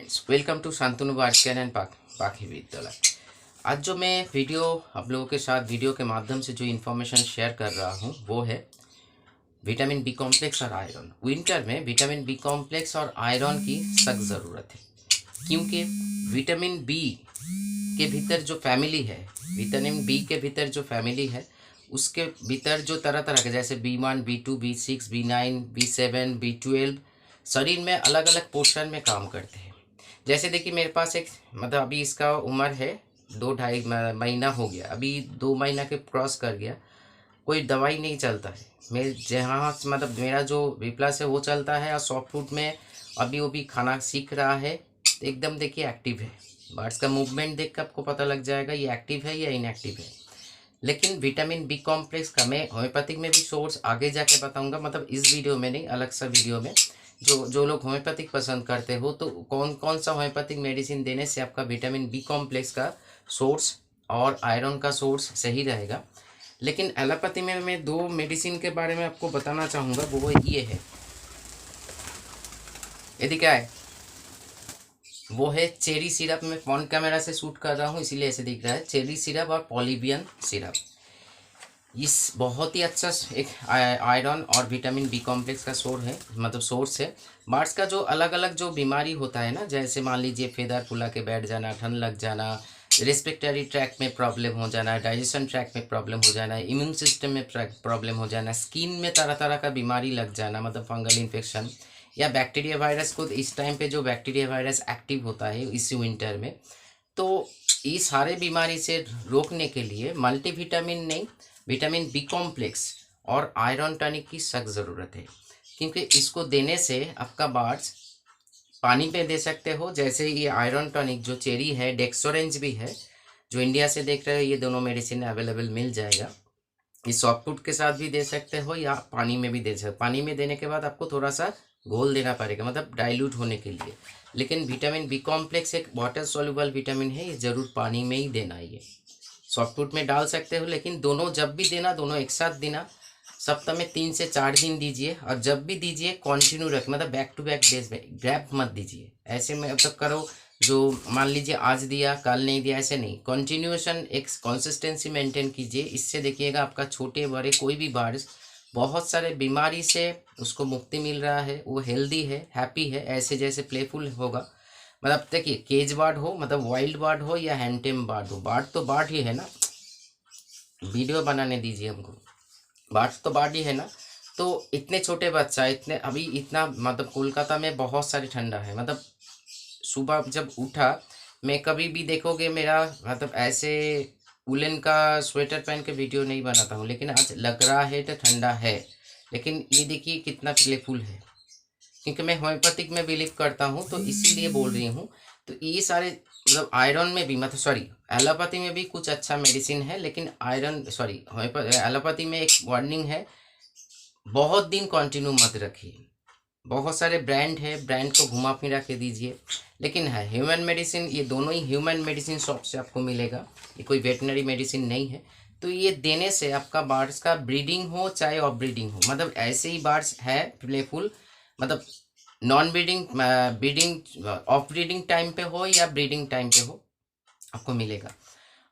Friends, welcome to Shantanu Varshiyan and Pakhi विद्यालय। आज जो मैं वीडियो आप लोगों के साथ वीडियो के माध्यम से जो इन्फॉर्मेशन शेयर कर रहा हूँ वो है विटामिन बी कॉम्प्लेक्स और आयरन। विंटर में विटामिन बी कॉम्प्लेक्स और आयरन की सख्त ज़रूरत है, क्योंकि विटामिन बी के भीतर जो फैमिली है, विटामिन बी के भीतर जो फैमिली है उसके भीतर जो तरह तरह के जैसे B1, B2, B6, B9, B7, B12 शरीर में अलग अलग पोर्शन में काम करते हैं। जैसे देखिए मेरे पास एक मतलब अभी इसका उम्र है 2 ढाई महीना हो गया, अभी 2 महीना के क्रॉस कर गया। कोई दवाई नहीं चलता है। मैं जहाँ मतलब मेरा जो रिप्लस है वो चलता है और सॉफ्ट फूड में अभी वो भी खाना सीख रहा है। तो एकदम देखिए एक्टिव है। बर्ड्स का मूवमेंट देख कर आपको पता लग जाएगा ये एक्टिव है या इनएक्टिव है। लेकिन विटामिन बी कॉम्प्लेक्स का मैं होम्योपैथिक में भी सोर्स आगे जाके बताऊंगा, मतलब इस वीडियो में नहीं, अलग सा वीडियो में। जो लोग होम्योपैथिक पसंद करते हो तो कौन कौन सा होम्योपैथिक मेडिसिन देने से आपका विटामिन बी कॉम्प्लेक्स का सोर्स और आयरन का सोर्स सही रहेगा। लेकिन एलोपैथी में मैं 2 मेडिसिन के बारे में आपको बताना चाहूँगा, वो ये है। यदि क्या है वो है चेरी सिरप। में फ्रंट कैमरा से शूट कर रहा हूँ इसीलिए ऐसे दिख रहा है। चेरी सिरप और पॉलीबियन सिरप, इस बहुत ही अच्छा एक आयरन और विटामिन बी कॉम्प्लेक्स का सोर्स है। बर्ड्स का जो अलग अलग जो बीमारी होता है ना, जैसे मान लीजिए फेदर फुला के बैठ जाना, ठंड लग जाना, रेस्पिरेटरी ट्रैक में प्रॉब्लम हो जाना, डाइजेशन ट्रैक में प्रॉब्लम हो जाना, इम्यून सिस्टम में प्रॉब्लम हो जाना, स्किन में तरह तरह का बीमारी लग जाना, मतलब फंगल इन्फेक्शन या बैक्टीरिया वायरस को इस टाइम पे जो बैक्टीरिया वायरस एक्टिव होता है इस विंटर में, तो इस सारे बीमारी से रोकने के लिए मल्टीविटामिन नहीं, विटामिन बी कॉम्प्लेक्स और आयरन टॉनिक की सख्त ज़रूरत है। क्योंकि इसको देने से आपका बर्ड्स पानी पे दे सकते हो, जैसे ये आयरन टॉनिक जो चेरी है, डेक्सोरेंज भी है जो इंडिया से देख रहे हो, ये दोनों मेडिसिन अवेलेबल मिल जाएगा। ये सॉफ्ट फूड के साथ भी दे सकते हो या पानी में भी दे सकते हो। पानी में देने के बाद आपको थोड़ा सा घोल देना पड़ेगा, मतलब डाइल्यूट होने के लिए। लेकिन विटामिन बी कॉम्प्लेक्स एक वाटर सोल्यूबल विटामिन है, ये ज़रूर पानी में ही देना है। ये सॉफ्ट फूड में डाल सकते हो, लेकिन दोनों जब भी देना दोनों एक साथ देना। सप्ताह में 3 से 4 दिन दीजिए, और जब भी दीजिए कंटिन्यू रख, मतलब बैक टू बैक डेज में गैप मत दीजिए। ऐसे में अब तक करो जो मान लीजिए आज दिया कल नहीं दिया, ऐसे नहीं। कंटिन्यूएशन एक कंसिस्टेंसी मेंटेन कीजिए। इससे देखिएगा आपका छोटे बड़े कोई भी बर्ड्स बहुत सारे बीमारी से उसको मुक्ति मिल रहा है, वो हेल्दी है, हैप्पी है, ऐसे जैसे प्लेफुल होगा। मतलब देखिए केज बर्ड हो, मतलब वाइल्ड बर्ड हो या हैंडटेम बर्ड हो, बर्ड तो बर्ड ही है ना। वीडियो बनाने दीजिए हमको। बर्ड तो बर्ड ही है ना। तो इतने छोटे बच्चा, इतने अभी इतना मतलब कोलकाता में बहुत सारी ठंडा है, मतलब सुबह जब उठा, मैं कभी भी देखोगे मेरा मतलब ऐसे उलन का स्वेटर पहन के वीडियो नहीं बनाता हूँ, लेकिन आज लग रहा है तो ठंडा है। लेकिन ये देखिए कितना प्लेफुल है, क्योंकि मैं होम्योपैथिक में बिलीव करता हूँ तो इसीलिए बोल रही हूँ। तो ये सारे मतलब आयरन में भी, मतलब सॉरी एलोपैथी में भी कुछ अच्छा मेडिसिन है, लेकिन आयरन सॉरी एलोपैथी में एक वार्निंग है, बहुत दिन कंटिन्यू मत रखिए। बहुत सारे ब्रांड है, ब्रांड को घुमा फिरा के दीजिए। लेकिन है ह्यूमन मेडिसिन, ये दोनों ही ह्यूमन मेडिसिन शॉप से आपको मिलेगा, ये कोई वेटनरी मेडिसिन नहीं है। तो ये देने से आपका बर्ड्स का ब्रीडिंग हो चाहे ऑफ ब्रीडिंग हो, मतलब ऐसे ही बर्ड्स है प्लेफुल, मतलब non breeding breeding of breeding time पे हो या ब्रीडिंग टाइम पे हो, आपको मिलेगा,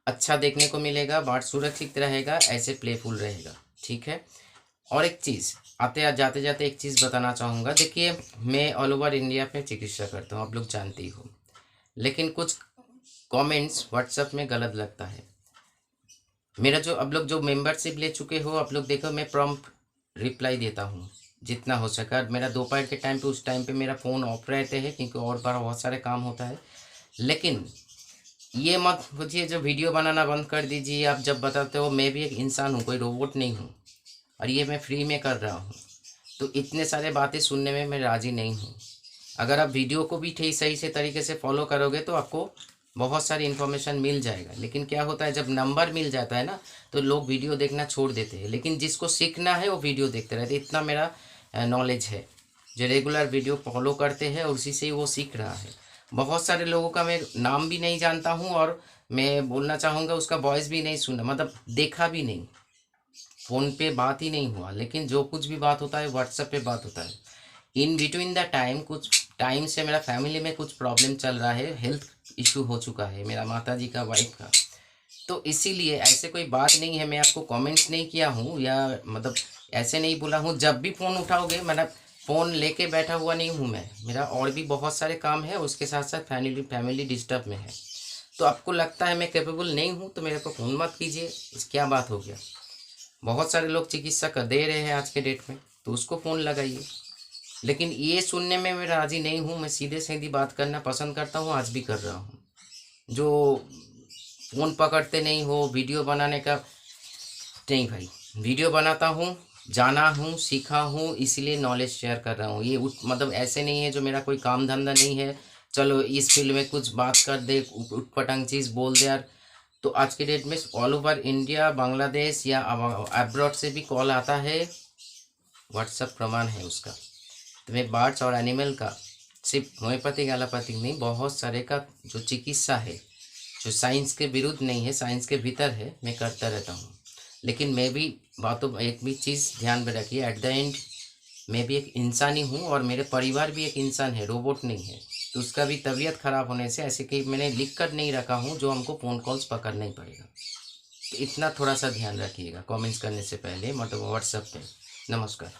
अच्छा देखने को मिलेगा। बर्ड सुरक्षित रहेगा, ऐसे प्लेफुल रहेगा, ठीक है। और एक चीज़ जाते जाते एक चीज़ बताना चाहूँगा। देखिए मैं ऑल ओवर इंडिया में चिकित्सा करता हूँ, आप लोग जानते ही हो, लेकिन कुछ कमेंट्स व्हाट्सएप में गलत लगता है। मेरा जो आप लोग जो मेंबरशिप ले चुके हो, आप लोग देखो मैं प्रॉम्प्ट रिप्लाई देता हूँ जितना हो सका। मेरा दोपहर के टाइम पे, उस टाइम पे मेरा फ़ोन ऑफ रहते हैं क्योंकि और बार बहुत सारे काम होता है। लेकिन ये मत सोचिए जो वीडियो बनाना बंद कर दीजिए आप जब बताते हो। मैं भी एक इंसान हूँ, कोई रोबोट नहीं हूँ, और ये मैं फ्री में कर रहा हूँ। तो इतने सारे बातें सुनने में मैं राज़ी नहीं हूँ। अगर आप वीडियो को भी ठीक सही से तरीके से फॉलो करोगे तो आपको बहुत सारी इन्फॉर्मेशन मिल जाएगा। लेकिन क्या होता है जब नंबर मिल जाता है ना, तो लोग वीडियो देखना छोड़ देते हैं, लेकिन जिसको सीखना है वो वीडियो देखते रहते। इतना मेरा नॉलेज है, जो रेगुलर वीडियो फॉलो करते हैं और उसी से ही वो सीख रहा है। बहुत सारे लोगों का मैं नाम भी नहीं जानता हूँ, और मैं बोलना चाहूँगा उसका वॉइस भी नहीं सुना, मतलब देखा भी नहीं, फ़ोन पे बात ही नहीं हुआ। लेकिन जो कुछ भी बात होता है व्हाट्सएप पे बात होता है। इन बिटवीन द टाइम कुछ टाइम से मेरा फैमिली में कुछ प्रॉब्लम चल रहा है, हेल्थ इशू हो चुका है मेरा माता जी का, वाइफ का। तो इसीलिए ऐसे कोई बात नहीं है, मैं आपको कमेंट्स नहीं किया हूँ या मतलब ऐसे नहीं बोला हूँ। जब भी फ़ोन उठाओगे, मतलब फ़ोन लेके बैठा हुआ नहीं हूँ मैं, मेरा और भी बहुत सारे काम है, उसके साथ साथ फैमिली डिस्टर्ब में है। तो आपको लगता है मैं कैपेबल नहीं हूँ तो मेरे को फ़ोन मत कीजिए, क्या बात हो गया। बहुत सारे लोग चिकित्सा कर दे रहे हैं आज के डेट में, तो उसको फ़ोन लगाइए। लेकिन ये सुनने में मैं राज़ी नहीं हूँ, मैं सीधे सीधी बात करना पसंद करता हूँ, आज भी कर रहा हूँ। जो फ़ोन पकड़ते नहीं हो वीडियो बनाने का, नहीं भाई, वीडियो बनाता हूँ, जाना हूँ, सीखा हूँ, इसीलिए नॉलेज शेयर कर रहा हूँ। ये मतलब ऐसे नहीं है जो मेरा कोई काम धंधा नहीं है, चलो इस फील्ड में कुछ बात कर दे, उटपटांग चीज़ बोल दे यार। तो आज के डेट में ऑल ओवर इंडिया, बांग्लादेश या अब्रॉड से भी कॉल आता है, व्हाट्सअप प्रमाण है उसका। तो मैं बर्ड्स और एनिमल का, सिर्फ होम्योपैथिक एलोपैथिक नहीं, बहुत सारे का जो चिकित्सा है, जो साइंस के विरुद्ध नहीं है, साइंस के भीतर है, मैं करता रहता हूँ। लेकिन मैं भी बातों, एक भी चीज़ ध्यान में रखिए, एट द एंड मैं भी एक इंसान ही हूँ और मेरे परिवार भी एक इंसान है, रोबोट नहीं है। तो उसका भी तबीयत ख़राब होने से ऐसे कि मैंने लिख कर नहीं रखा हूँ जो हमको फ़ोन कॉल्स पकड़ना ही पड़ेगा। तो इतना थोड़ा सा ध्यान रखिएगा कमेंट्स करने से पहले, मतलब व्हाट्सएप पे। नमस्कार।